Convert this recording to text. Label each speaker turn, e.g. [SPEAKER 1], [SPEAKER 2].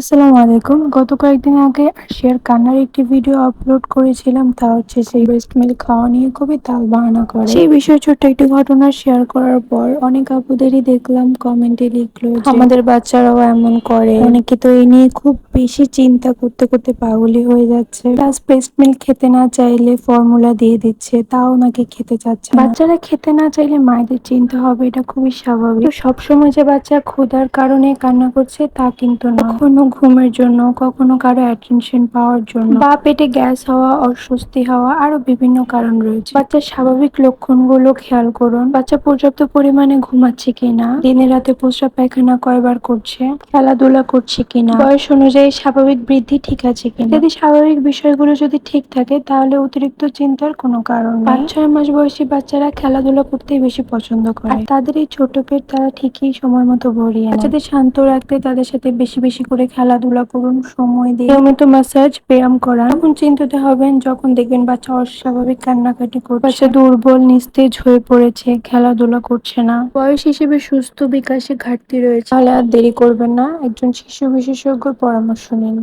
[SPEAKER 1] আসসালামু আলাইকুম। গত কয়েকদিন আগে আরশিয়ার কান্নার একটি ভিডিও আপলোড করেছিলাম। তা হচ্ছে সেই ব্রেস্ট মিল্ক খাওয়া নিয়ে খুবই তালবাহানা করে। সেই বিষয়ে ছোট্ট একটি ঘটনা শেয়ার করার পর অনেক আপুদেরই দেখলাম কমেন্টে লিখলো যে আমাদের বাচ্চারাও এমন করে। অনেকে তো এই নিয়ে খুব বেশি চিন্তা করতে করতে পাগলই হয়ে যাচ্ছে। প্লাস ব্রেস্ট মিল্ক খেতে না চাইলে ফর্মুলা দিয়ে দিচ্ছে, তাও নাকি খেতে চাচ্ছে না। বাচ্চারা খেতে না চাইলে মায়েদের চিন্তা হবে, এটা খুবই স্বাভাবিক। তো সবসময় যে বাচ্চা ক্ষুধার কারণে কান্না করছে তা কিন্তু না। কখনো ঘুমের জন্য, কখনো কারো অ্যাটেনশন পাওয়ার জন্য, বা পেটে গ্যাস হওয়া, অস্বস্তি হওয়া, আরো বিভিন্ন কারণ রয়েছে। বাচ্চার স্বাভাবিক লক্ষণগুলো খেয়াল করুন। বাচ্চা পর্যাপ্ত পরিমাণে ঘুমাচ্ছে কিনা, দিনে রাতে প্রস্রাব পায়খানা কয়বার করছে, খেলাধুলা করছে কিনা, বয়স অনুযায়ী স্বাভাবিক বৃদ্ধি ঠিক আছে কিনা। যদি স্বাভাবিক বিষয়গুলো যদি ঠিক থাকে তাহলে অতিরিক্ত চিন্তার কোনো কারণ নেই। 5-6 মাস বয়সী বাচ্চারা খেলাধুলা করতেই বেশি পছন্দ করে, আর তাদের এই ছোট পেট তারা ঠিকই সময় মতো ভরিয়ে নেয়। বাচ্চাদের শান্ত রাখতে তাদের সাথে বেশি বেশি করে খেলাধুলা করুন, সময় দিয়ে নিয়মিত ম্যাসাজ, ব্যায়াম করান। তখন চিন্তিত হবেন যখন দেখবেন বাচ্চা অস্বাভাবিক কান্নাকাটি করছে, বাচ্চা দুর্বল, নিস্তেজ হয়ে পড়েছে, খেলাধুলা করছে না। বয়স হিসেবে সুস্থ বিকাশে ঘাটতি রয়েছে, তাহলে আর দেরি করবেন না, একজন শিশু বিশেষজ্ঞর পরামর্শ নিন।